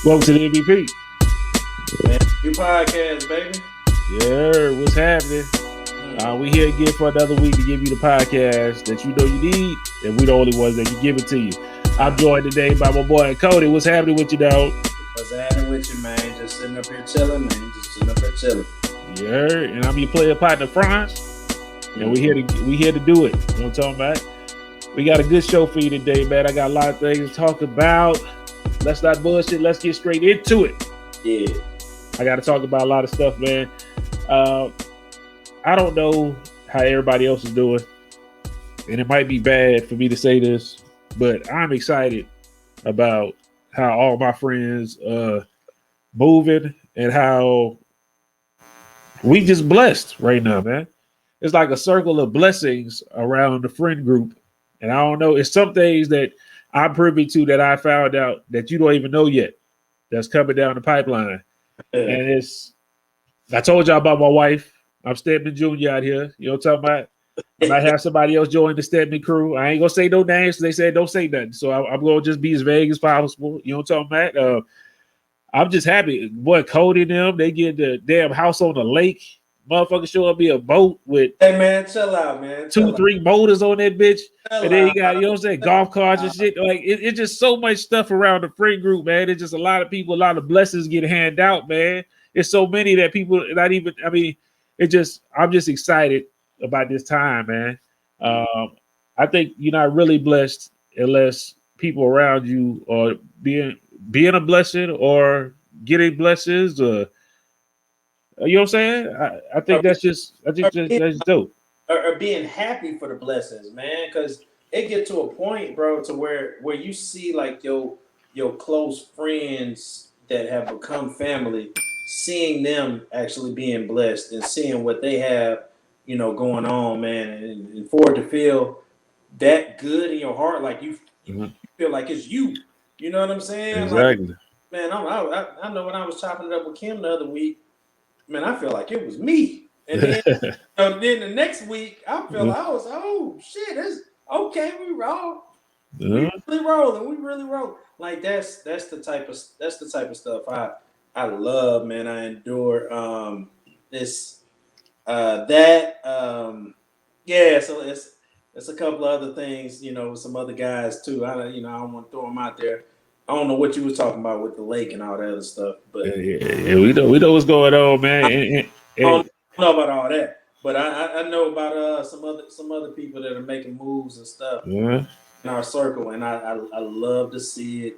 Welcome to the MVP. Man, your podcast, baby. Yeah, what's happening? We here again for another week to give you the podcast that you know you need, and we the only ones that can give it to you. I'm joined today by my boy Cody. What's happening with you, dog? What's happening with you, man? Just sitting up here chilling, man. Just sitting up here chilling. Yeah, and I'm your player partner, Franz, and we here to do it. You know what I'm talking about? We got a good show for you today, man. I got a lot of things to talk about. Let's not bullshit. Let's get straight into it. Yeah. I got to talk about a lot of stuff, man. I don't know how everybody else is doing, and it might be bad for me to say this, but I'm excited about how all my friends moving and how we just blessed right now, man. It's like a circle of blessings around the friend group, and I don't know. It's some things that I'm privy to that I found out that you don't even know yet that's coming down the pipeline. And I told y'all about my wife. I'm Stedman Jr. out here. You know what I'm talking about? I might have somebody else join the Stedman crew. I ain't going to say no names. They said don't say nothing. So I'm going to just be as vague as possible. You know what I'm talking about? I'm just happy. Boy, Cody and them, they get the damn house on the lake. Motherfucker show up in a boat with hey man, chill out, man. Chill 2-3 motors on that bitch. And then you got, you know what I'm saying, golf carts and shit. Like it's just so much stuff around the friend group, man. It's just a lot of people, a lot of blessings get handed out, man. It's so many that people not even, I mean, I'm just excited about this time, man. I think you're not really blessed unless people around you are being a blessing or getting blessings or you know what I'm saying? I think that's dope. Or being happy for the blessings, man, because it get to a point, bro, to where you see like your close friends that have become family, seeing them actually being blessed and seeing what they have, you know, going on, man, and for it to feel that good in your heart, like you feel like it's you. You know what I'm saying? Exactly. Like, man, I know when I was chopping it up with Kim the other week. Man, I feel like it was me. And then, then the next week, I feel like I was, oh shit, it's okay. We roll. We really roll. Like that's the type of stuff I love, man. I endure yeah. So it's a couple of other things, you know, with some other guys too. I don't want to throw them out there. I don't know what you were talking about with the lake and all that other stuff, but yeah, we know what's going on, man. I don't know about all that, but I know about some other people that are making moves and stuff in our circle, and I love to see it.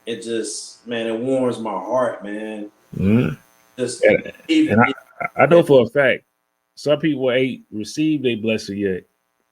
It just, man, it warms my heart, man. Just I know for a fact some people ain't received a blessing yet,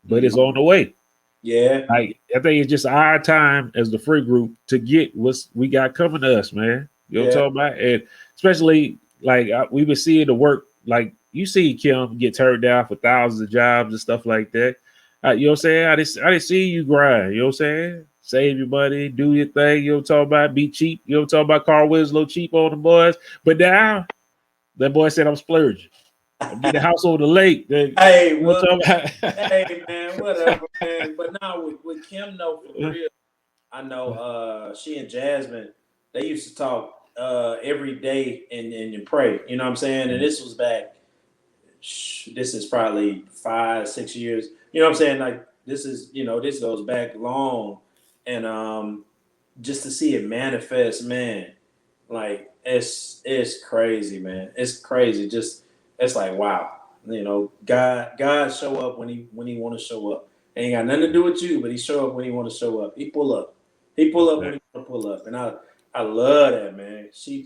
but it's on the way. Yeah, I think it's just our time as the free group to get what we got coming to us, man. You know what I'm talking about? And especially like we've been seeing the work, like you see Kim get turned down for thousands of jobs and stuff like that. You know what I'm saying? I didn't see you grind. You know what I'm saying? Save your money, do your thing. You know what I'm talking about? Be cheap. You know what I'm talking about? Car Wiz, a little cheap on the boys. But now that boy said I'm splurging. I'm getting a house on the lake. Hey, hey, man, whatever, man. But now with Kim, though, for real, I know she and Jasmine, they used to talk every day and pray. You know what I'm saying? And this was back. This is probably 5-6 years. You know what I'm saying? Like this is, you know, this goes back long, and just to see it manifest, man, like it's crazy, man. It's crazy. Just it's like wow. You know, God show up when he want to show up. It ain't got nothing to do with you, but he show up when he want to show up. He pull up. He pull up when he want to pull up. And I love that, man. Kim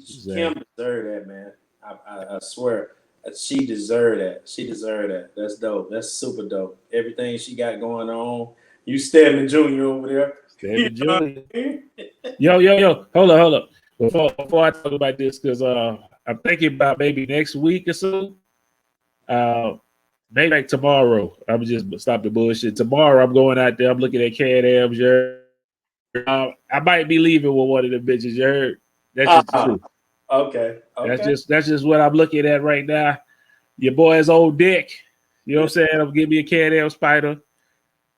deserved that, man. I swear. She deserved that. She deserved that. That's dope. That's super dope. Everything she got going on. You Stedman Jr. over there. Stedman Jr. Yo. Hold up. Before I talk about this, because I'm thinking about maybe next week or so. Maybe like tomorrow. I'm just stop the bullshit. Tomorrow I'm going out there. I'm looking at Can-Am's. I might be leaving with one of the bitches. You heard? That's just the truth. Okay. That's just what I'm looking at right now. Your boy's old dick. You know what I'm saying? I'm giving me a Can-Am Spider. You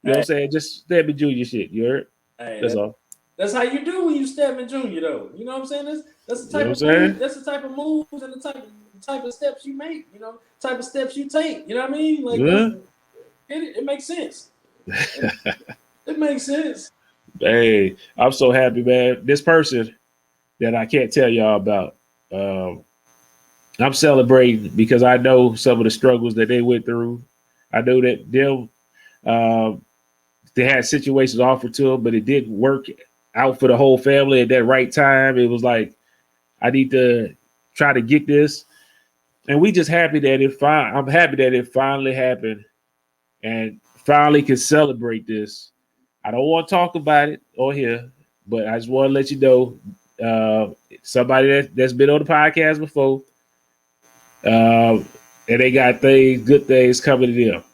know what I'm saying? Just Stedman Jr. shit. You heard? Hey, that's all. That's how you do when you Stedman Jr. though. You know what I'm saying? That's the type of move, that's the type of moves and the type of steps you make. You know, type of steps you take. You know what I mean? Like it makes sense. It makes sense. Hey, I'm so happy, man. This person that I can't tell y'all about. I'm celebrating because I know some of the struggles that they went through. I know that they had situations offered to them, but it didn't work out for the whole family at that right time. It was like, I need to try to get this. And we just happy that I'm happy that it finally happened and finally can celebrate this. I don't want to talk about it on here, but I just want to let you know, somebody that's been on the podcast before, and they got good things coming to them,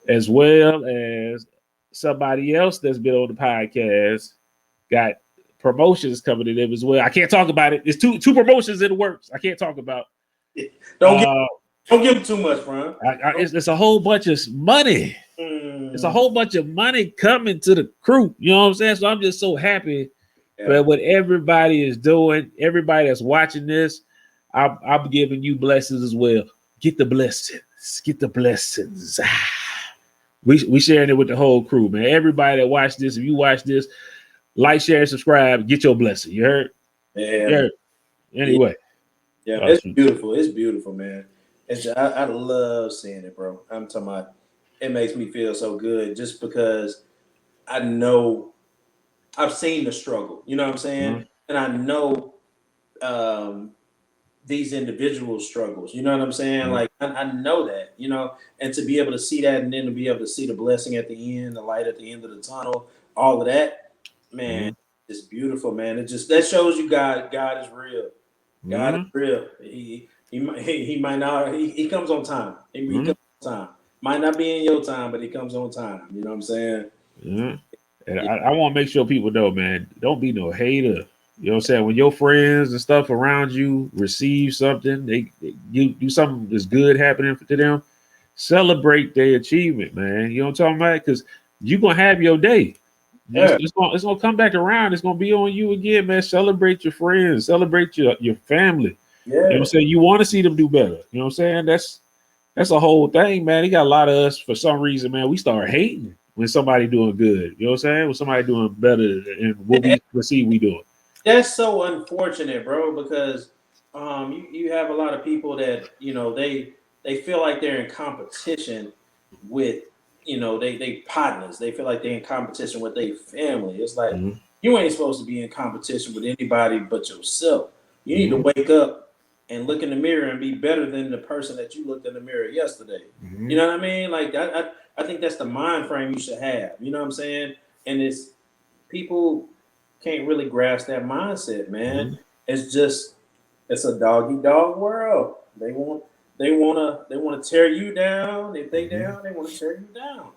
as well as somebody else that's been on the podcast got promotions coming to them as well. I can't talk about it. It's two promotions in the works. I can't talk about. Don't give them too much, bro. It's a whole bunch of money. It's a whole bunch of money coming to the crew. You know what I'm saying? So I'm just so happy for what everybody is doing. Everybody that's watching this, I'm giving you blessings as well. Get the blessings. Get the blessings. We sharing it with the whole crew, man. Everybody that watch this, if you watch this, like, share, and subscribe. Get your blessing. You heard? Yeah. You heard? Anyway. Yeah, it's beautiful. It's beautiful, man. I love seeing it, bro. I'm talking about. It makes me feel so good just because I know I've seen the struggle. You know what I'm saying? And I know these individual struggles. You know what I'm saying? Like I know that. You know, and to be able to see that, and then to be able to see the blessing at the end, the light at the end of the tunnel, all of that, man, it's beautiful, man. It just that shows you God is real. God is real. He might not. He comes on time. He comes on time. Might not be in your time, but he comes on time. You know what I'm saying? And I want to make sure people know, man, don't be no hater. You know what I'm saying? When your friends and stuff around you receive something, you do something that's good happening to them, celebrate their achievement, man. You know what I'm talking about? Because you're going to have your day. It's going to come back around. It's going to be on you again, man. Celebrate your friends. Celebrate your family. You know what I'm saying? You want to see them do better. You know what I'm saying? That's a whole thing, man. They got a lot of us, for some reason, man, we start hating when somebody doing good. You know what I'm saying? When somebody doing better than what we see we doing. That's so unfortunate, bro, because you have a lot of people that, you know, they feel like they're in competition with, you know, they partners. They feel like they're in competition with their family. It's like you ain't supposed to be in competition with anybody but yourself. You need to wake up and look in the mirror and be better than the person that you looked in the mirror yesterday. You know what I mean? Like I think that's the mind frame you should have. You know what I'm saying? And it's people can't really grasp that mindset, man. It's a dog eat dog world. They want to tear you down. If they down, they want to tear you down.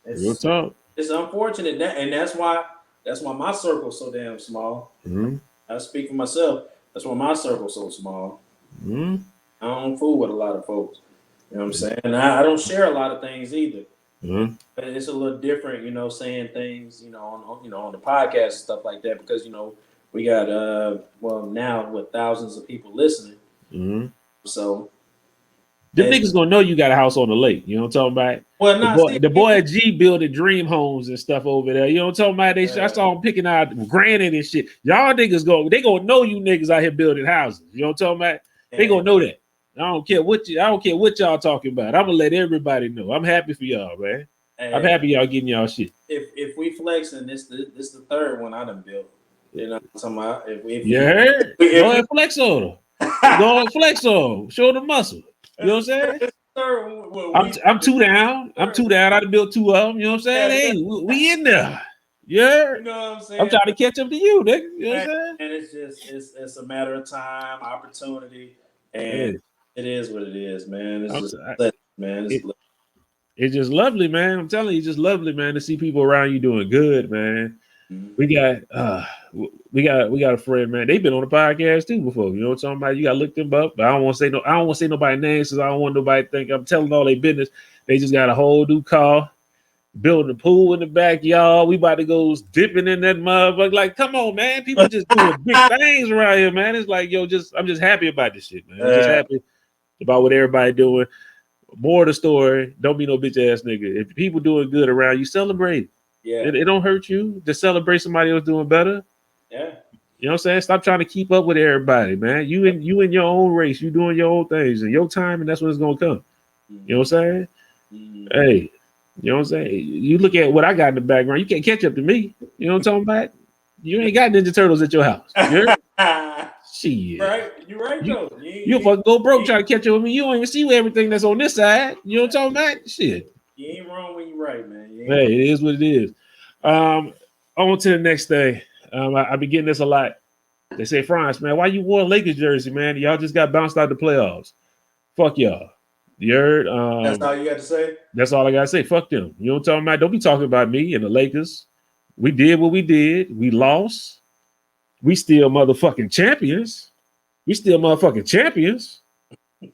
It's unfortunate and that's why my circle's so damn small. I speak for myself. That's why my circle's so small. I don't fool with a lot of folks. You know what I'm saying? I don't share a lot of things either. But it's a little different, you know, saying things, you know, on the podcast and stuff like that, because, you know, we got now with thousands of people listening. So them niggas gonna know you got a house on the lake. You know what I'm talking about? Well, the boy at G building dream homes and stuff over there. You know what I'm talking about? I saw him picking out granite and shit. Y'all niggas they gonna know you niggas out here building houses. You know what I'm talking about? They gonna know that. I don't care what y'all talking about. I'm gonna let everybody know. I'm happy for y'all, man. I'm happy y'all getting y'all shit. If we flexing, this the third one I done built. You know what I'm talking about? Go ahead, flex on them. Go ahead, flex on them. Show the muscle. You know what I'm saying? I'm two down. I done built two of them. You know what I'm saying? Hey, we in there. Yeah. You know what I'm saying? I'm trying to catch up to you, nigga. You know what I'm saying? And it's a matter of time, opportunity, and it is what it is, man. It's just lovely, man. I'm telling you, it's just lovely, man, to see people around you doing good, man. We got a friend, man. They've been on the podcast too before. You know what I'm talking about? You gotta look them up, but I don't want to say nobody's names because I don't want nobody to think I'm telling all their business. They just got a whole new car. building a pool in the backyard. We about to go dipping in that motherfucker. Like, come on, man. People just doing big things around here, man. It's like, yo, I'm just happy about this shit, man. I'm just happy about what everybody doing. More of the story, don't be no bitch ass nigga. If people doing good around you, celebrate. Yeah. It don't hurt you to celebrate somebody else doing better. Yeah. You know what I'm saying? Stop trying to keep up with everybody, man. You in your own race, you doing your own things in your time, and that's when it's gonna come. You know what I'm saying? Hey, you know what I'm saying? You look at what I got in the background, you can't catch up to me. You know what I'm talking about? You ain't got Ninja Turtles at your house. Shit. Right, you right though. You fucking go broke trying to catch up with me. You don't even see everything that's on this side. You know what I'm talking about? Shit. You ain't wrong when you're right, man. Hey, it is what it is. On to the next thing. I've been getting this a lot. They say, France, man, why you wore a Lakers jersey, man? Y'all just got bounced out the playoffs. Fuck y'all. You heard? That's all you got to say? That's all I got to say. Fuck them. You know what I'm talking about? Don't be talking about me and the Lakers. We did what we did. We lost. We still motherfucking champions.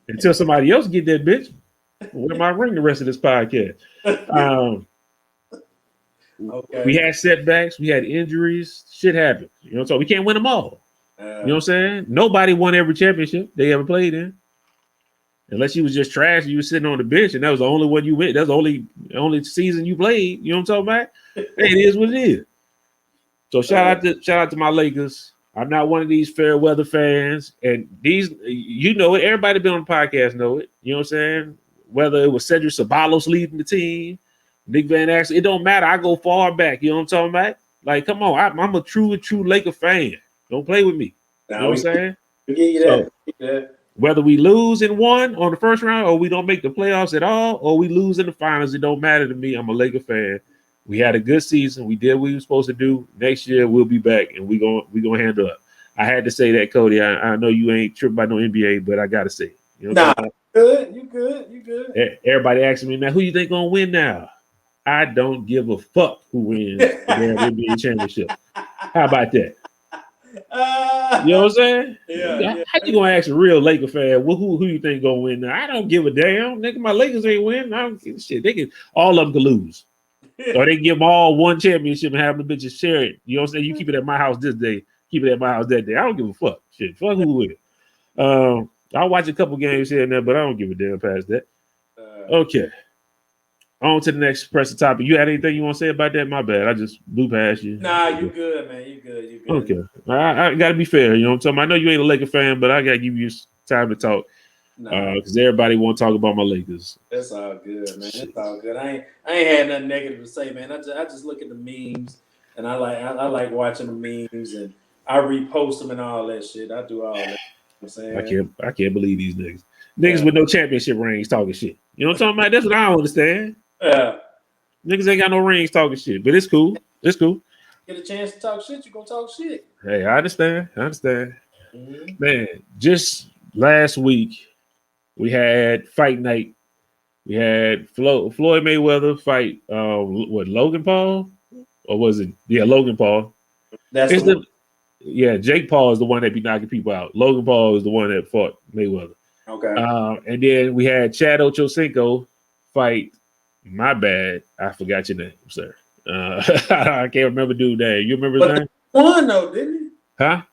Until somebody else get that bitch. Where am I ring the rest of this podcast? Okay. We had setbacks. We had injuries. Shit happened. You know, so we can't win them all. You know what I'm saying? Nobody won every championship they ever played in. Unless you was just trash and you was sitting on the bench and that was the only one you went. That's the only season you played. You know what I'm talking about? Hey, it is what it is. So shout out to my Lakers. I'm not one of these fair weather fans. And these, you know it. Everybody been on the podcast know it. You know what I'm saying? Whether it was Cedric Ceballos leading the team, Nick Van Exel, it don't matter. I go far back. You know what I'm talking about? Like, come on. I'm a true Laker fan. Don't play with me. You know what I'm saying? Give you that. Whether we lose in one on the first round or we don't make the playoffs at all or we lose in the finals, it don't matter to me. I'm a Laker fan. We had a good season. We did what we were supposed to do. Next year we'll be back and we gonna handle up. I had to say that, Cody. I know you ain't tripping by no NBA, but I gotta say it. You know You good. Everybody asking me, man, who you think gonna win now? I don't give a fuck who wins the NBA championship. How about that? You know what I'm saying? Yeah. How you gonna ask a real Laker fan? Well, who you think gonna win now? I don't give a damn. Nigga, my Lakers ain't win. I don't give a shit. All of them can lose. Or they give them all one championship and have the bitches share it. You know what I'm saying? You keep it at my house this day, keep it at my house that day. I don't give a fuck. Shit, fuck who win. I'll watch a couple games here and there, but I don't give a damn past that. Okay. On to the next pressing topic. You had anything you want to say about that? My bad. I just blew past you. Nah, you good, man. You good. Okay. I got to be fair. You know what I'm talking about? I know you ain't a Laker fan, but I got to give you time to talk. Because everybody want to talk about my Lakers. That's all good, man. That's all good. I ain't had nothing negative to say, man. I just look at the memes, and I like watching the memes, and I repost them and all that shit. I do all that. You know what I'm saying? I can't believe these niggas. Niggas with no championship rings talking shit. You know what I'm talking about? That's what I don't understand. Yeah. Niggas ain't got no rings talking shit, but it's cool. It's cool. Get a chance to talk shit, you gonna talk shit. Hey, I understand. Mm-hmm. Man, just last week we had fight night. We had Floyd Mayweather fight Logan Paul? Or was it? Yeah, Logan Paul. That's Jake Paul is the one that be knocking people out. Logan Paul is the one that fought Mayweather. Okay. And then we had Chad Ochocinco fight. My bad. I forgot your name, sir. I can't remember dude's name. You remember his name? Won though, didn't he? Huh?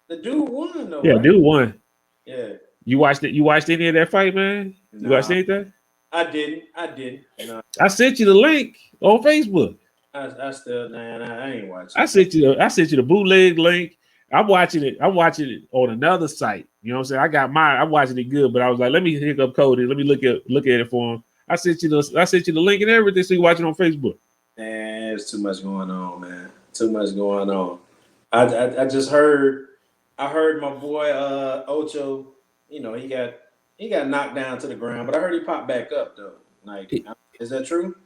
The dude won though. Yeah, right? dude won. Yeah. You watched it? You watched any of that fight, man? You watched anything? I didn't. No. I sent you the link on Facebook. I still, man, I ain't watching. I sent you the bootleg link. I'm watching it on another site. You know what I'm saying? I got mine. I'm watching it good, but I was like, let me hook up Cody. Let me look at it for him. I sent you the link and everything, so you watch it on Facebook. Man, there's too much going on, man. Too much going on. I just heard. I heard my boy Ocho. You know, he got knocked down to the ground, but I heard he popped back up though. Like, is that true?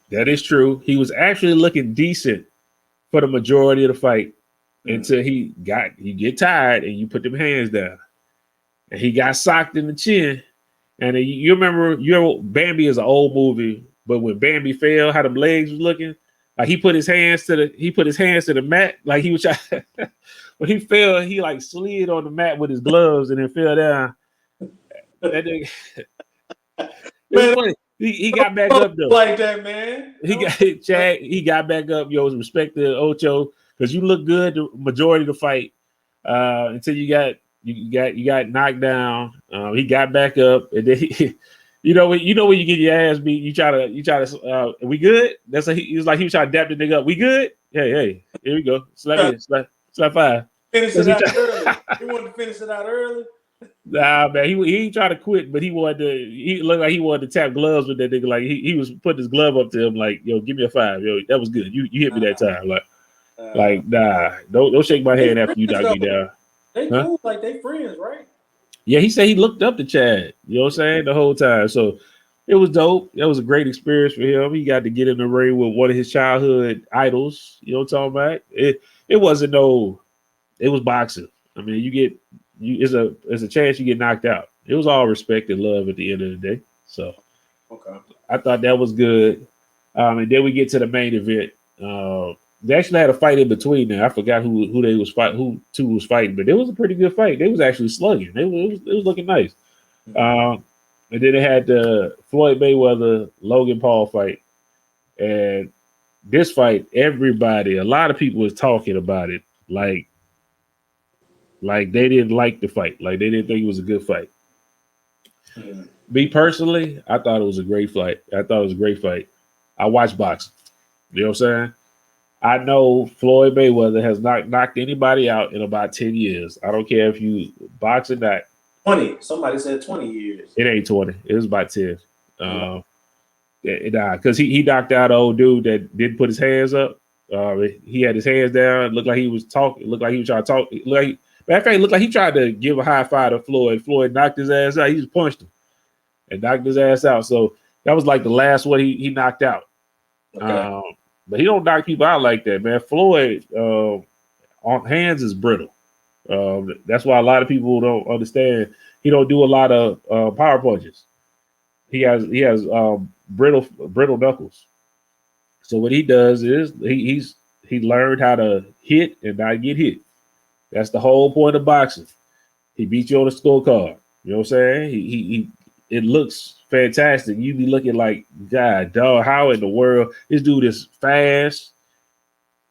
That is true. He was actually looking decent for the majority of the fight until he get tired and you put them hands down, and he got socked in the chin. And you remember, Bambi is an old movie, but when Bambi fell, how them legs was looking, like he put his hands to the mat, like he was trying. When he fell, he like slid on the mat with his gloves and then fell down. That nigga, it's funny. He got back up though. Like that, man. Chad. He got back up. Yo, respect to Ocho because you look good the majority of the fight until you got knocked down. He got back up, and then you know when you get your ass beat, you try to. We good? That's he was like he was trying to dap the nigga up. We good? Hey, here we go. Slap five. Finish it out early. He wanted to finish it out early. Nah, man, he ain't trying to quit, but he looked like he wanted to tap gloves with that nigga. Like he was putting his glove up to him, like, yo, give me a 5. Yo, that was good. You hit me that time. Like, nah, don't shake my hand after you knock me down. They cool, like they friends, right? Yeah, he said he looked up to Chad, you know what I'm saying, the whole time. So it was dope. That was a great experience for him. He got to get in the ring with one of his childhood idols, you know what I'm talking about? It wasn't it was boxing. I mean, it's a chance you get knocked out. It was all respect and love at the end of the day. So okay, I thought that was good. And then we get to the main event. They actually had a fight in between there. I forgot who two was fighting, but it was a pretty good fight. They was actually slugging. It was looking nice. And then they had the Floyd Mayweather Logan Paul fight. And this fight, a lot of people was talking about it like they didn't like the fight. Like they didn't think it was a good fight. Me personally, I thought it was a great fight. I watch boxing. You know what I'm saying? I know Floyd Mayweather has not knocked anybody out in about 10 years. I don't care if you box or not. 20. Somebody said 20 years. It ain't 20. It was about 10. Because he knocked out an old dude that didn't put his hands up. He had his hands down. Looked like he was talking. Looked like he was trying to talk. Matter of fact, it looked like he tried to give a high five to Floyd. Floyd knocked his ass out. He just punched him and knocked his ass out. So that was like the last one he knocked out. Okay. But he don't knock people out like that, man. Floyd on hands is brittle. That's why a lot of people don't understand. He don't do a lot of power punches. He has brittle knuckles. So what he does is he learned how to hit and not get hit. That's the whole point of boxing. He beat you on the scorecard. You know what I'm saying? It looks fantastic. You be looking like, God, dog, how in the world this dude is fast?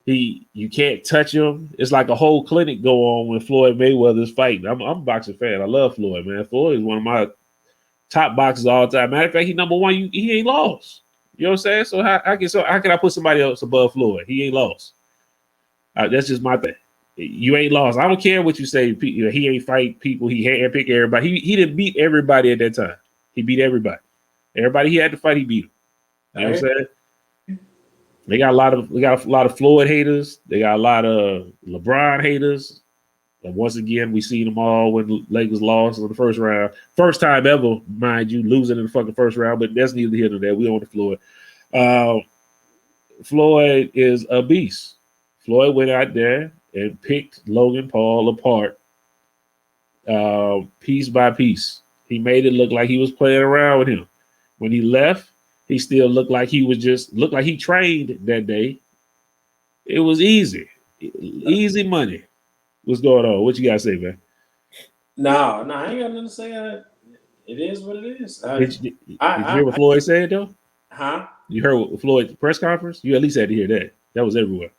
You can't touch him. It's like a whole clinic go on when Floyd Mayweather's fighting. I'm a boxing fan. I love Floyd, man. Floyd is one of my top boxers all the time. Matter of fact, he's number one. He ain't lost. You know what I'm saying? So how can I put somebody else above Floyd? He ain't lost. That's just my thing. You ain't lost. I don't care what you say. He ain't fight people. He handpick everybody. He didn't beat everybody at that time. He beat everybody. Everybody he had to fight, he beat him. You know what I'm saying? They got a lot of Floyd haters. They got a lot of LeBron haters. And once again, we seen them all when Lakers lost in the first round. First time ever, mind you, losing in the fucking first round. But that's neither here nor there. We on the Floyd. Floyd is a beast. Floyd went out there and picked Logan Paul apart piece by piece. He made it look like he was playing around with him. When he left, he still looked like he trained that day. It was easy money. What's going on? What you gotta say, man? No, I ain't got nothing to say. It is what it is. Did you hear what Floyd said though? Huh? You heard what Floyd's press conference? You at least had to hear that. That was everywhere.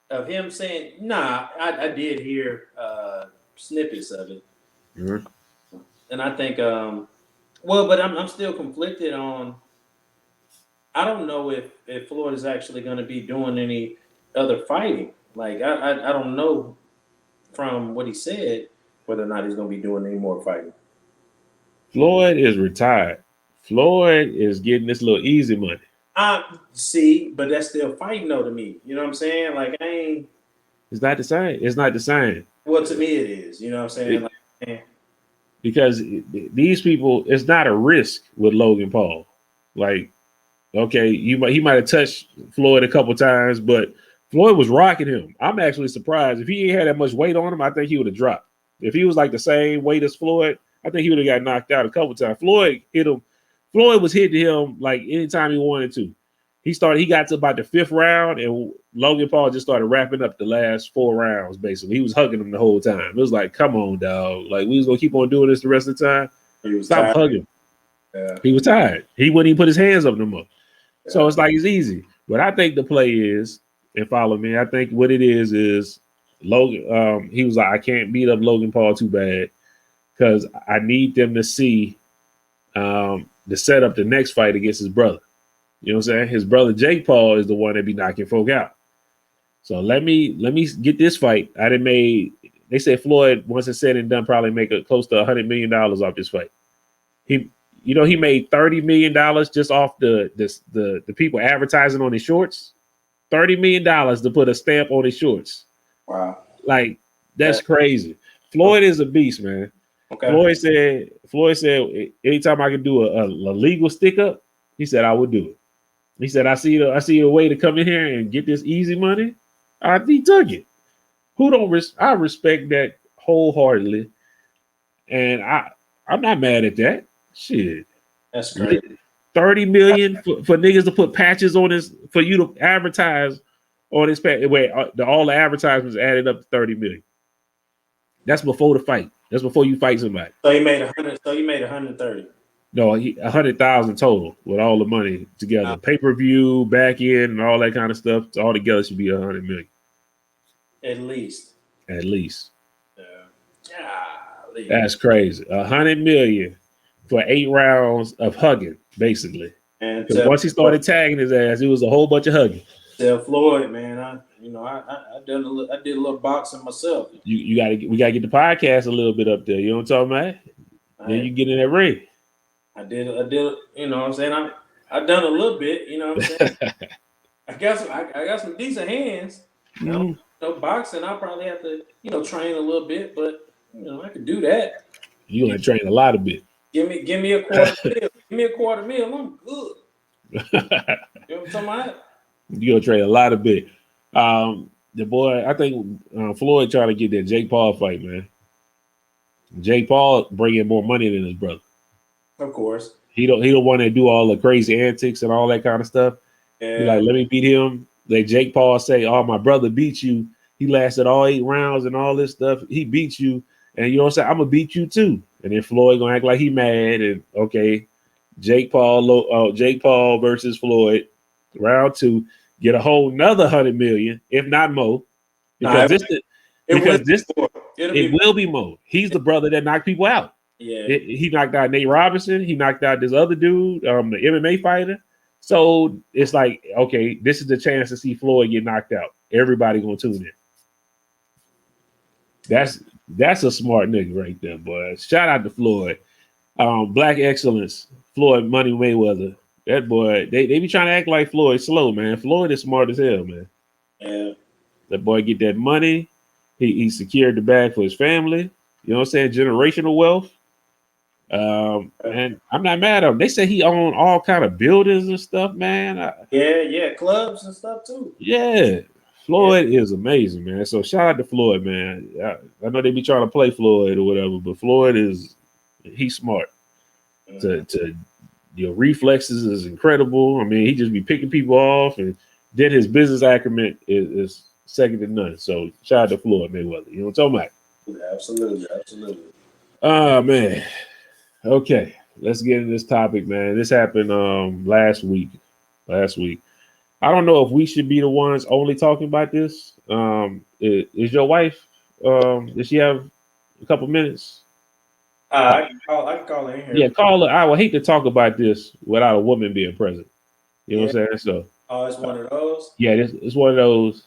Of him saying, nah, I did hear snippets of it. Mm-hmm. And I think, but I'm still conflicted on. I don't know if Floyd is actually going to be doing any other fighting. Like I don't know from what he said whether or not he's going to be doing any more fighting. Floyd is retired. Floyd is getting this little easy money. See, but that's still fighting though to me. You know what I'm saying? Like It's not the same. It's not the same. Well, to me it is. You know what I'm saying? Because these people, it's not a risk with Logan Paul. Like, okay, he might have touched Floyd a couple times, but Floyd was rocking him. I'm actually surprised. If he ain't had that much weight on him, I think he would have dropped. If he was like the same weight as Floyd, I think he would have got knocked out a couple times. Floyd hit him. Floyd was hitting him like anytime he wanted to. He got to about the 5th round, and Logan Paul just started wrapping up the last 4 rounds, basically. He was hugging him the whole time. It was like, come on, dog. Like, we was going to keep on doing this the rest of the time. Stop hugging. Yeah. He was tired. He wouldn't even put his hands up no more. Yeah. So it's like it's easy. But I think the play is, and follow me, I think what it is Logan. He was like, I can't beat up Logan Paul too bad because I need them to see to set up the next fight against his brother. You know what I'm saying? His brother Jake Paul is the one that be knocking folk out. So let me get this fight. They said Floyd, once it's said and done, probably make close to $100 million off this fight. He made $30 million just off the people advertising on his shorts. $30 million to put a stamp on his shorts. Wow. Like, that's crazy. Floyd is a beast, man. Okay. Floyd said anytime I could do a legal stick up, he said I would do it. He said, I see a way to come in here and get this easy money. He took it. I respect that wholeheartedly. And I'm not mad at that. Shit. That's great. 30 million for niggas to put patches on this, for you to advertise on this patch. Wait, all the advertisements added up to 30 million. That's before the fight. That's before you fight somebody. So you made 100. So you made 130. No, 100,000 total with all the money together. Pay-per-view, back end, and all that kind of stuff. All together should be 100 million. At least. Yeah. That's crazy. 100 million for 8 rounds of hugging, basically. And once he started tagging his ass, it was a whole bunch of hugging. Tell Floyd, man, I did a little boxing myself. We gotta get the podcast a little bit up there. You know what I'm talking about? Then you get in that ring. I did, you know what I'm saying? I've done a little bit, you know what I'm saying? I got some decent hands. You know, boxing, I'll probably have to, train a little bit, but I could do that. You gonna train a lot of bit. Give me a quarter meal. Give me a quarter meal. I'm good. You know what I'm talking about? You gonna train a lot of bit. The boy, I think Floyd trying to get that Jake Paul fight, man. Jake Paul bringing more money than his brother. Of course. He don't want to do all the crazy antics and all that kind of stuff. Yeah. He's like, let me beat him. Like Jake Paul say, oh, my brother beat you. He lasted all 8 rounds and all this stuff. He beat you. And you know what I'm saying? I'm going to beat you too. And then Floyd going to act like he mad. And okay, Jake Paul versus Floyd, round 2, get a whole nother 100 million, if not more. Because it will be more. He's the brother that knocked people out. Yeah, he knocked out Nate Robinson. He knocked out this other dude, the MMA fighter. So it's like, okay, this is the chance to see Floyd get knocked out. Everybody gonna tune in. That's a smart nigga right there, boy. Shout out to Floyd. Black excellence, Floyd Money Mayweather. That boy, they be trying to act like Floyd slow, man. Floyd is smart as hell, man. Yeah. That boy get that money. He secured the bag for his family. You know what I'm saying? Generational wealth. And I'm not mad at him. They say he owned all kind of buildings and stuff, man. Yeah, clubs and stuff too. Yeah, Floyd is amazing, man. So shout out to Floyd, man. I know they be trying to play Floyd or whatever, but Floyd he's smart. To your reflexes is incredible. I mean, he just be picking people off, and then his business acumen is second to none. So shout out to Floyd Mayweather. You know what I'm talking about? Absolutely. Oh man. Okay, let's get into this topic, man. This happened last week. I don't know if we should be the ones only talking about this. Is your wife? Does she have a couple minutes? I can call her in here. Yeah, call her. I would hate to talk about this without a woman being present. You know what I'm saying? So. Oh, it's one of those. Yeah, it's one of those.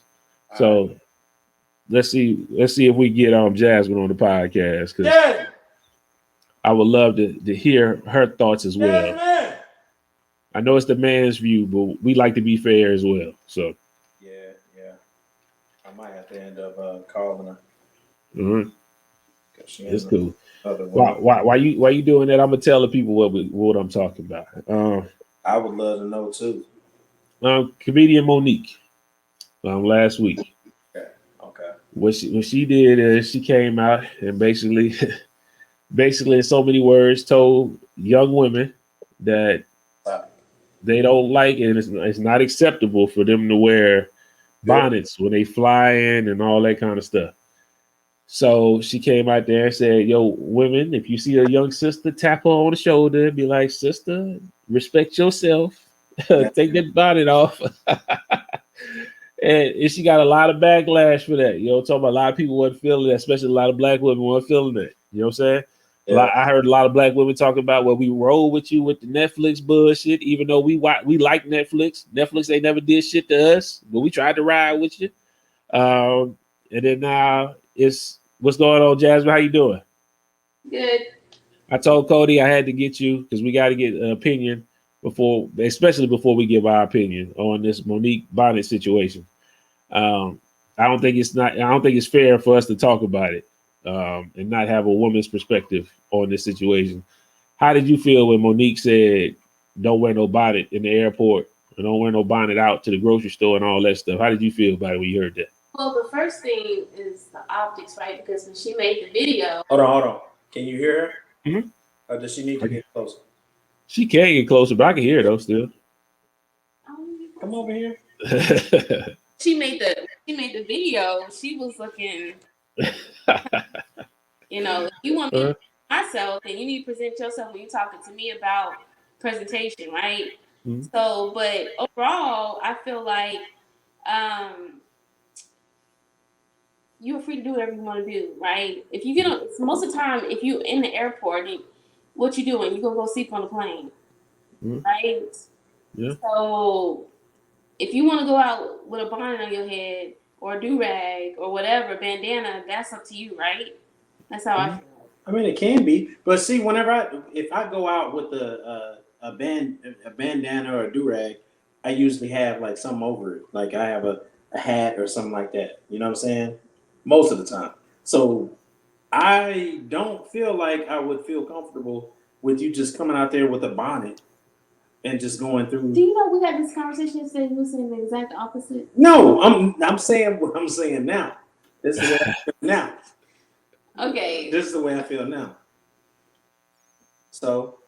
So right. Let's see if we get Jasmine on the podcast, because I would love to hear her thoughts as well. Man. I know it's the man's view, but we like to be fair as well. So yeah, I might have to end up calling her. Mm-hmm. It's cool. Why you doing that? I'm gonna tell the people what I'm talking about. I would love to know too. Comedian Monique, last week. Okay. What she did is she came out and basically in so many words told young women that they don't like it, and it's not acceptable for them to wear bonnets when they fly in and all that kind of stuff. So she came out there and said, "Yo, women, if you see a young sister, tap her on the shoulder and be like, sister, respect yourself. Take that bonnet off." And she got a lot of backlash for that. You know, talking about a lot of people wasn't feeling that, especially a lot of black women weren't feeling that. You know what I'm saying? Yeah. I heard a lot of black women talking about, well, we roll with you with the Netflix bullshit, even though we like Netflix. Netflix ain't never did shit to us, but we tried to ride with you. And then now it's what's going on, Jasmine? How you doing? Good. I told Cody I had to get you because we got to get an opinion especially before we give our opinion on this Monique Bonnet situation. I don't think it's fair for us to talk about it and not have a woman's perspective on this situation. How did you feel when Monique said, "Don't wear no bonnet in the airport, and don't wear no bonnet out to the grocery store and all that stuff"? How did you feel about it when you heard that? Well, the first thing is the optics, right? Because when she made the video, Hold on. Can you hear her? Mm-hmm. Or does she need to get closer? She can get closer, but I can hear her though still. Come over here. She made the video. She was looking. You know, if you want me to myself, then you need to present yourself when you're talking to me about presentation, right? Mm-hmm. So, but overall, I feel like you're free to do whatever you want to do, right? If you get on, most of the time, if you in the airport, what you doing? You gonna go sleep on the plane, right? Yeah. So if you want to go out with a bonnet on your head or a do-rag or whatever, bandana, that's up to you, right? That's how I feel. I mean, it can be, but see, if I go out with a bandana or a do-rag, I usually have like something over it, like I have a hat or something like that. You know what I'm saying? Most of the time. So I don't feel like I would feel comfortable with you just coming out there with a bonnet and just going through. Do you know we had this conversation yesterday? You were saying the exact opposite. No, I'm saying what I'm saying now. This is what I feel now. Okay. This is the way I feel now. So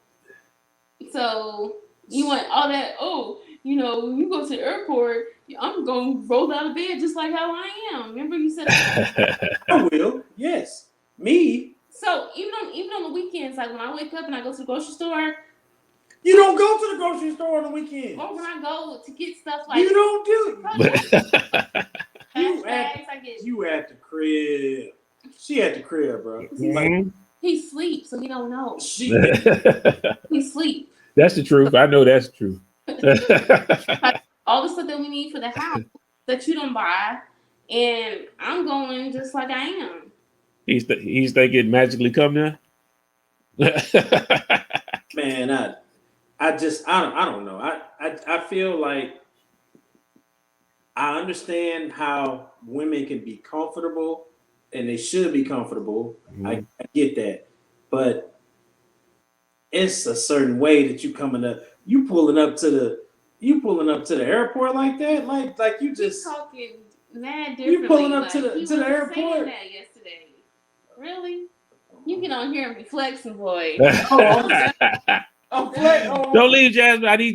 you want all that? Oh, you know, when you go to the airport, I'm gonna roll out of bed just like how I am. Remember you said I will. Yes, me. So even on the weekends, like when I wake up and I go to the grocery store. You don't go to the grocery store on the weekend. Or when I go to get stuff like you don't do it. You at the crib. She at the crib, bro. Mm-hmm. He sleeps, so he don't know. He sleep. That's the truth. I know that's true. All the stuff that we need for the house that you don't buy, and I'm going just like I am. He's thinking magically come now. Man, I don't know. I feel like I understand how women can be comfortable and they should be comfortable. Mm-hmm. I get that. But it's a certain way that you pulling up to the airport like that, like you just talking mad differently. You pulling up to the airport. Saying that yesterday. Really? You get on here and be flexing, boy. Don't leave, Jasmine. We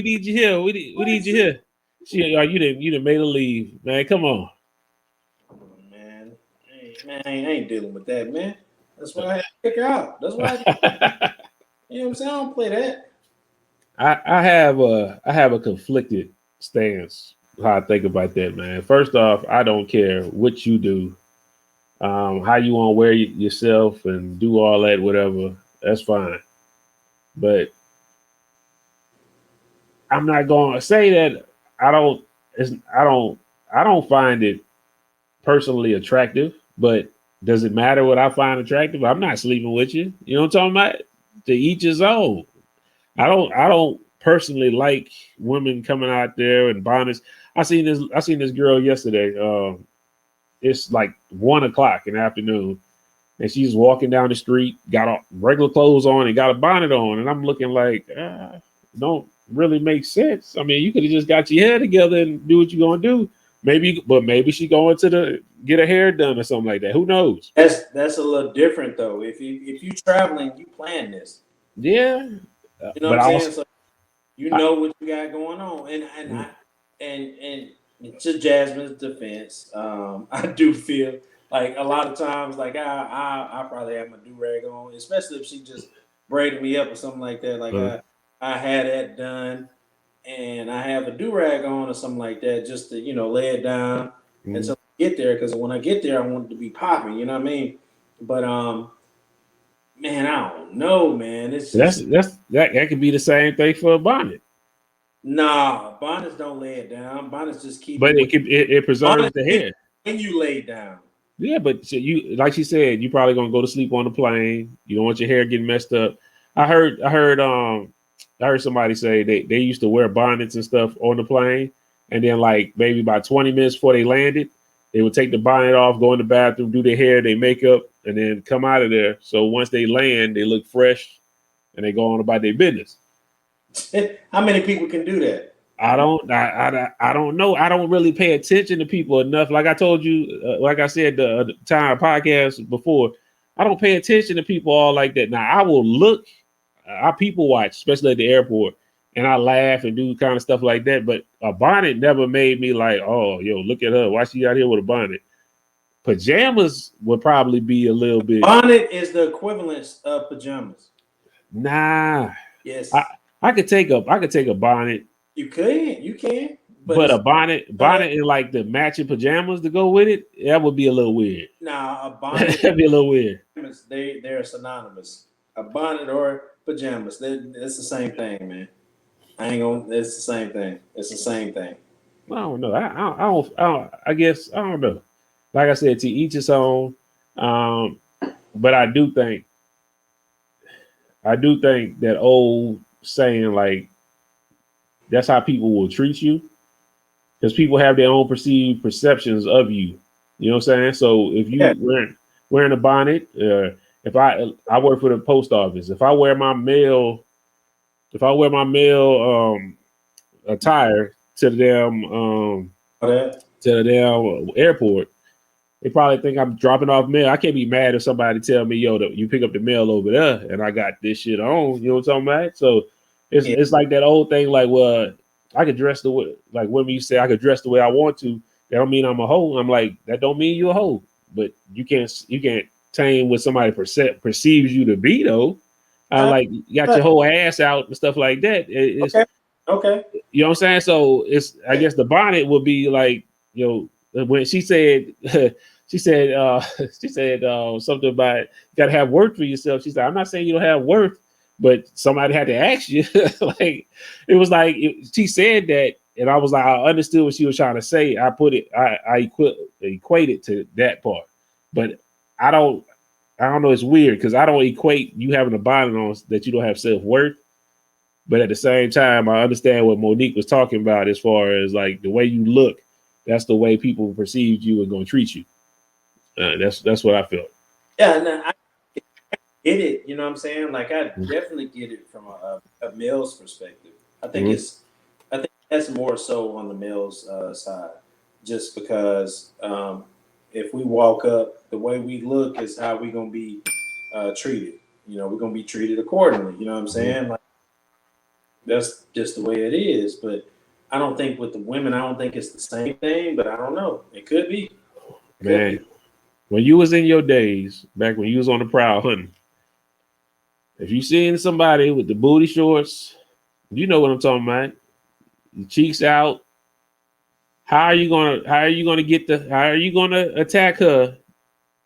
need you here. We need you here. You didn't made her leave, man. Come on. Man, I ain't dealing with that, man. That's why I had to kick her out. That's why you know what I'm saying? I don't play that. I have a conflicted stance how I think about that, man. First off, I don't care what you do, how you want to wear yourself and do all that, whatever. That's fine. But I'm not going to say that I don't find it personally attractive, but does it matter what I find attractive? I'm not sleeping with you. You know what I'm talking about? To each his own. I don't personally like women coming out there in bonnets. I seen this girl yesterday. It's like 1:00 in the afternoon. And she's walking down the street, got regular clothes on and got a bonnet on. And I'm looking like, don't really make sense. I mean, you could have just got your hair together and do what you're going to do. Maybe she going to get her hair done or something like that. Who knows? That's a little different though. If you traveling, you plan this. Yeah. You know what I'm saying? So you know what you got going on. And to Jasmine's defense, I do feel Like a lot of times, like I probably have my do-rag on, especially if she just braided me up or something like that. Like I had that done, and I have a do-rag on or something like that, just to lay it down until I get there. Because when I get there, I want it to be popping. You know what I mean? But man, I don't know, man. It's just that could be the same thing for a bonnet. nah. Bonnets don't lay it down. Bonnets just keep. But it preserves the hair when you lay down. Yeah, but you, like she said, you probably gonna go to sleep on the plane. You don't want your hair getting messed up. I heard somebody say they used to wear bonnets and stuff on the plane, and then like maybe about 20 minutes before they landed, they would take the bonnet off, go in the bathroom, do their hair, their makeup, and then come out of there. So once they land, they look fresh, and they go on about their business. How many people can do that? I don't know. I don't really pay attention to people enough. Like I told you, like I said the time podcast before, I don't pay attention to people all like that. Now I will look, I people watch, especially at the airport, and I laugh and do kind of stuff like that. But a bonnet never made me like, oh, yo, look at her. Why she out here with a bonnet? Pajamas would probably be a little bit. Bonnet is the equivalent of pajamas. Nah. Yes. I could take a bonnet. You can. But a bonnet and like the matching pajamas to go with it, that would be a little weird. Nah, a bonnet that'd be a little weird. They're synonymous. A bonnet or pajamas, it's the same thing, man. It's the same thing. It's the same thing. I don't know. I guess I don't know. Like I said, to each his own. But I do think that old saying, like, that's how people will treat you, because people have their own perceived perceptions of you. You know what I'm saying? So if you wearing a bonnet, if I work for the post office, if I wear my mail attire to the damn airport, they probably think I'm dropping off mail. I can't be mad if somebody tell me, yo, you pick up the mail over there and I got this shit on. You know what I'm talking about? So it's like that old thing, like, well, I could dress the way, like women you say I could dress the way I want to. That don't mean I'm a hoe. I'm like, that don't mean you're a hoe. But you can't tame what somebody perceives you to be, though. Like, you got your whole ass out and stuff like that. Okay. You know what I'm saying? So I guess the bonnet would be like, when she said something about you gotta have worth for yourself. She said, I'm not saying you don't have worth, but somebody had to ask you. Like, it was like she said that, and I was like, I understood what she was trying to say. I equate it to that part, but I don't know. It's weird because I don't equate you having a bonnet on that you don't have self-worth. But at the same time, I understand what Monique was talking about as far as like the way you look. That's the way people perceive you and gonna treat you. That's what I felt. Yeah, no, I get it. You know what I'm saying? Like, I definitely get it from a male's perspective. I think that's more so on the male's side, just because if we walk up, the way we look is how we gonna be treated. We're gonna be treated accordingly. You know what I'm saying? Like, that's just the way it is. But I don't think with the women, I don't think it's the same thing. But I don't know. It could be. Man, when you was in your days, back when you was on the prowl hunting, if you seen somebody with the booty shorts, you know what I'm talking about. The cheeks out. How are you gonna attack her?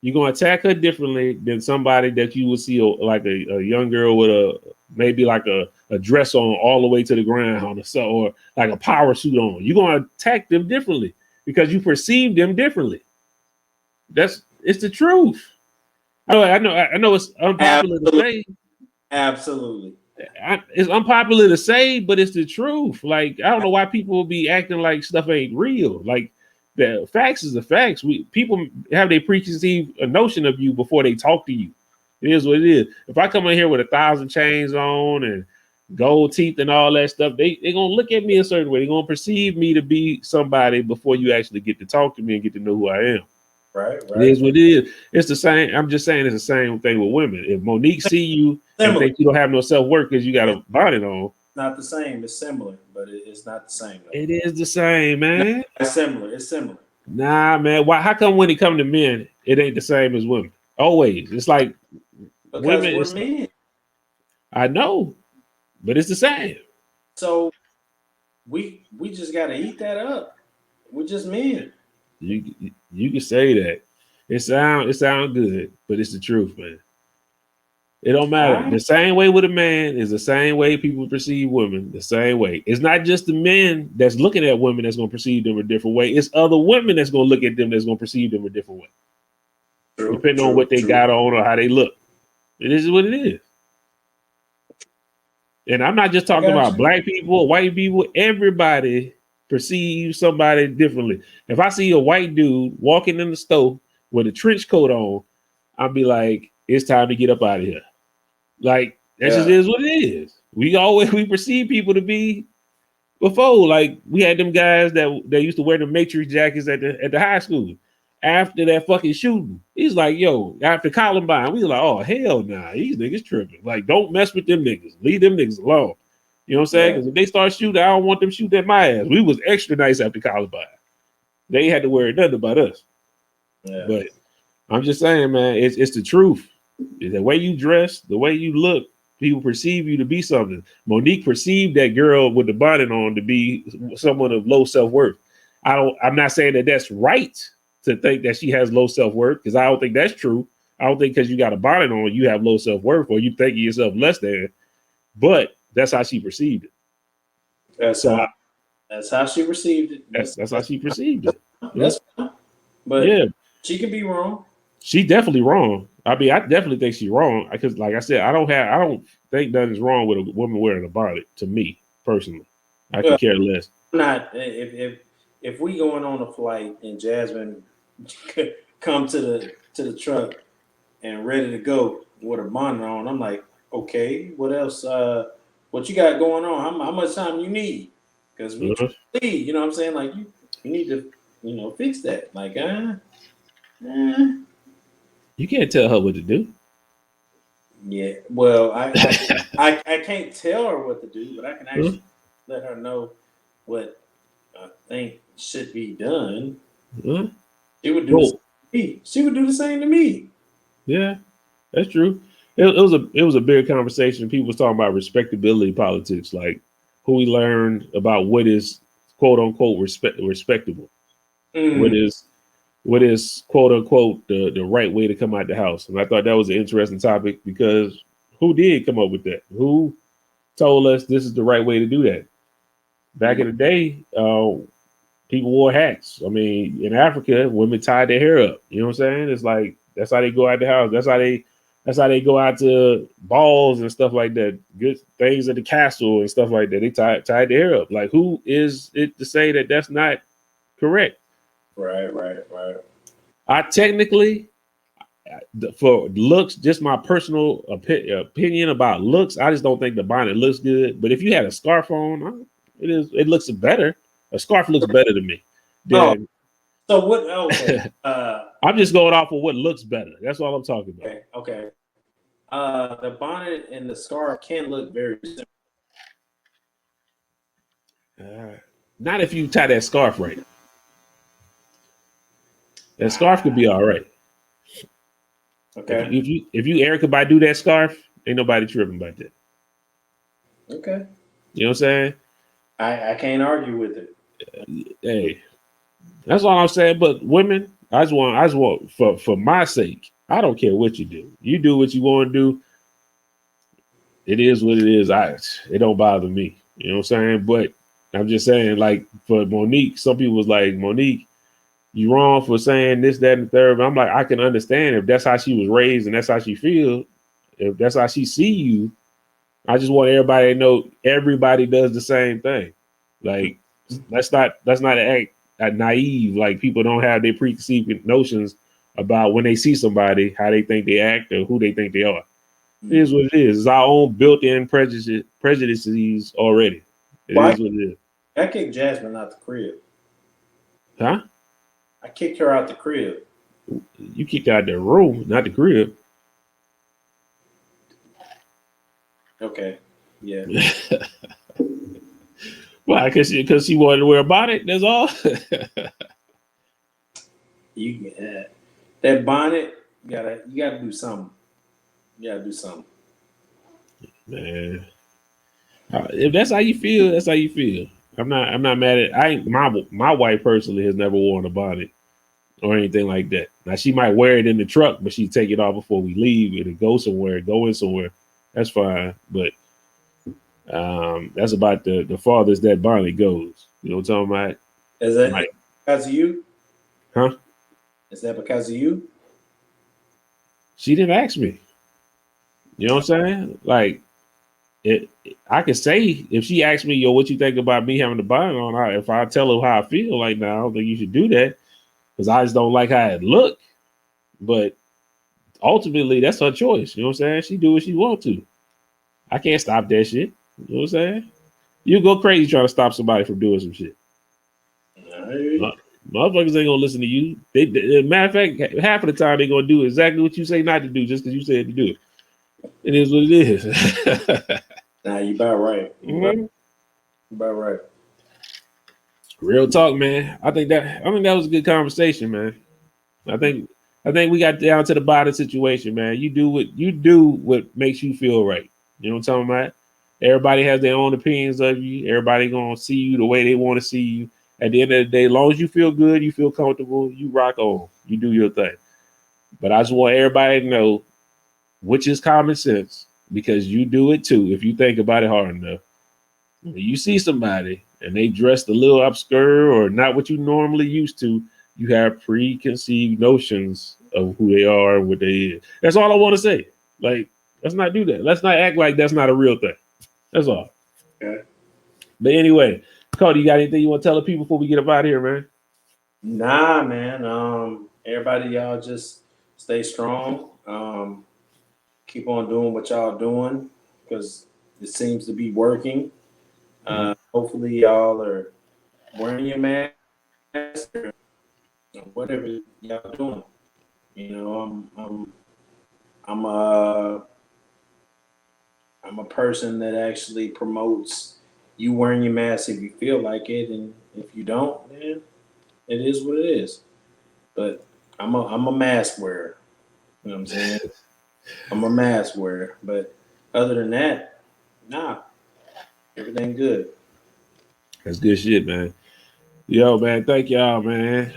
You're gonna attack her differently than somebody that you would see like a young girl with maybe like a dress on all the way to the ground, or like a power suit on. You're gonna attack them differently because you perceive them differently. It's the truth. I know it's unpopular to say. Absolutely. It's unpopular to say, but it's the truth. Like, I don't know why people will be acting like stuff ain't real. Like, the facts is the facts. People have their preconceived notion of you before they talk to you. It is what it is. If I come in here with 1,000 chains on and gold teeth and all that stuff, they gonna look at me a certain way. They're gonna perceive me to be somebody before you actually get to talk to me and get to know who I am. Right. It is what it is. It's the same. I'm just saying it's the same thing with women. If Monique see you and think you don't have no self-worth because you got a bonnet on. Not the same. It's similar, but it's not the same. Though. It is the same, man. It's similar. Nah, man. Why? How come when it come to men, it ain't the same as women. Always. It's like because women. we're men. I know, but it's the same. So we just gotta eat that up. We're just men. You can say that. It sound good, but it's the truth, man. It don't matter. Right. The same way with a man is the same way people perceive women. The same way. It's not just the men that's looking at women that's gonna perceive them a different way. It's other women that's gonna look at them that's gonna perceive them a different way. True, depending on what they got on or how they look. It is what it is. And I'm not just talking about black people or white people. Everybody perceives somebody differently. If I see a white dude walking in the store with a trench coat on, I'll be like, it's time to get up out of here. Like, that just is what it is. We perceive people to be before. Like, we had them guys that used to wear the Matrix jackets at the high school. After that fucking shooting, he's like, yo, after Columbine, we was like, oh, hell nah, these niggas tripping. Like, don't mess with them niggas. Leave them niggas alone. You know what I'm saying? Because if they start shooting, I don't want them shooting at my ass. We was extra nice after Columbine. They had to worry nothing about us. Yeah. But I'm just saying, man, it's the truth. The way you dress, the way you look, people perceive you to be something. Monique perceived that girl with the bonnet on to be someone of low self-worth. I'm not saying that that's right to think that she has low self-worth, because I don't think that's true. I don't think because you got a bonnet on, you have low self-worth or you think of yourself less than. But that's how she perceived it. That's how she received it. That's how she perceived it. That's fine. But yeah, she can be wrong. She definitely wrong. I mean, I definitely think she's wrong. Because, like I said, I don't think nothing's wrong with a woman wearing a bonnet. To me personally, I could care less. Not if we going on a flight and Jasmine come to the truck and ready to go with a bonnet on, I'm like, okay, what else? What you got going on? How much time you need? Because we need, you know what I'm saying? Like you need to, fix that. Like, you can't tell her what to do. Yeah, well, I can't tell her what to do, but I can actually let her know what I think should be done. She would do the same to me. She would do the same to me. Yeah, that's true. It was a big conversation. People was talking about respectability politics, like who we learned about what is quote unquote respectable. What is quote unquote the right way to come out the house. And I thought that was an interesting topic, because who did come up with that? Who told us this is the right way to do that? Back in the day, people wore hats. I mean, in Africa, women tied their hair up. You know what I'm saying? It's like that's how they go out the house. That's how they go out to balls and stuff like that. Good things at the castle and stuff like that. They tied their hair up. Like, who is it to say that that's not correct? Right. I technically, for looks, just my personal opinion about looks, I just don't think the bonnet looks good. But if you had a scarf on, it looks better. A scarf looks better to me. So what? Okay. I'm just going off of what looks better. That's all I'm talking about. Okay. The bonnet and the scarf can look very similar. Not if you tie that scarf right. That scarf could be all right. Okay. If you Erykah Badu that scarf, ain't nobody tripping about that. Okay. You know what I'm saying? I can't argue with it. Hey, that's all I'm saying. But women, I just want for my sake, I don't care what you do. You do what you want to do. It is what it is. It don't bother me. You know what I'm saying? But I'm just saying, like, for Monique, some people was like, Monique, you wrong for saying this, that, and the third. But I'm like, I can understand if that's how she was raised and that's how she feels. If that's how she see you, I just want everybody to know everybody does the same thing. Like, let's not act naive. Like, people don't have their preconceived notions about when they see somebody, how they think they act or who they think they are. It is what it is. It's our own built-in prejudices already. It is what it is. I kicked Jasmine out the crib. Huh? I kicked her out the crib. You kicked her out the room, not the crib. Okay. Yeah. Why? Because she wanted to wear a bonnet. That's all. that bonnet, you gotta do something. You gotta do something. Man, if that's how you feel, that's how you feel. I'm not mad at. My wife personally has never worn a bonnet or anything like that. Now she might wear it in the truck, but she take it off before we leave and go in somewhere. That's fine. But that's about the farthest that bonnet goes. You know what I'm talking about? Is that because of you? Huh? Is that because of you? She didn't ask me. You know what I'm saying? Like, I could say if she asked me, yo, what you think about me having the bonnet on? If I tell her how I feel, like, no, I don't think you should do that because I just don't like how it look. But ultimately, that's her choice. You know what I'm saying? She do what she want to. I can't stop that shit. You know what I'm saying? You go crazy trying to stop somebody from doing some shit. Motherfuckers ain't gonna listen to you. Matter of fact, half of the time they gonna do exactly what you say not to do just because you said to do it. It is what it is. Nah, you about right. You about right. Real talk, man. I think that was a good conversation, man. I think we got down to the bottom situation, man. You do what makes you feel right. You know what I'm talking about? Everybody has their own opinions of you. Everybody gonna see you the way they want to see you. At the end of the day, as long as you feel good, you feel comfortable, you rock on. You do your thing. But I just want everybody to know, which is common sense, because you do it too if you think about it hard enough. When you see somebody and they dressed a little obscure or not what you normally used to, you have preconceived notions of who they are and what they is. That's all I want to say. Like, let's not do that. Let's not act like that's not a real thing. That's all. Okay. But anyway, Cody, you got anything you want to tell the people before we get up out of here, man? Nah, man. Everybody, y'all just stay strong. Keep on doing what y'all doing because it seems to be working. Hopefully, y'all are wearing your mask or whatever y'all doing. You know, I'm a person that actually promotes you wearing your mask if you feel like it, and if you don't, then it is what it is. But I'm a mask wearer. You know what I'm saying? I'm a mask wearer. But other than that, nah, everything good. That's good shit, man. Yo, man, thank y'all, man.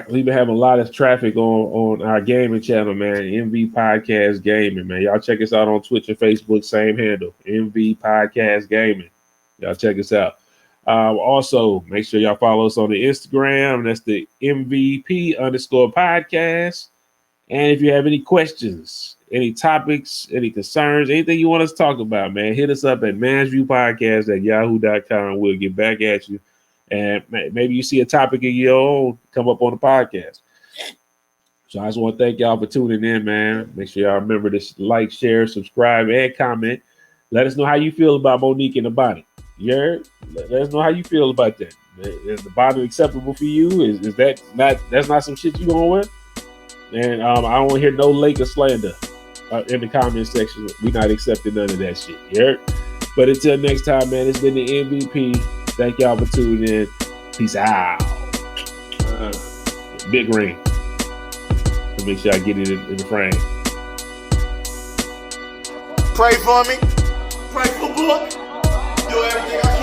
We've been having a lot of traffic on our gaming channel, man. MV Podcast Gaming, man. Y'all check us out on Twitch and Facebook, same handle, MV Podcast Gaming. Y'all check us out. Also, make sure y'all follow us on the Instagram. That's the MVP_podcast. And if you have any questions, any topics, any concerns, anything you want us to talk about, man, hit us up at mansviewpodcast@yahoo.com. We'll get back at you. And maybe you see a topic of your own come up on the podcast. So I just want to thank y'all for tuning in, man. Make sure y'all remember to like, share, subscribe, and comment. Let us know how you feel about Monique and the bonnet. You heard? Let us know how you feel about that. Is the bonnet acceptable for you? Is that's not some shit you gonna wear? And I don't want to hear no Laker slander in the comment section. We're not accepting none of that shit. You heard? But until next time, man, it's been the MVP. Thank y'all for tuning in. Peace out. Big ring. So make sure I get it in the frame. Pray for me. Pray for Book. Do everything I can.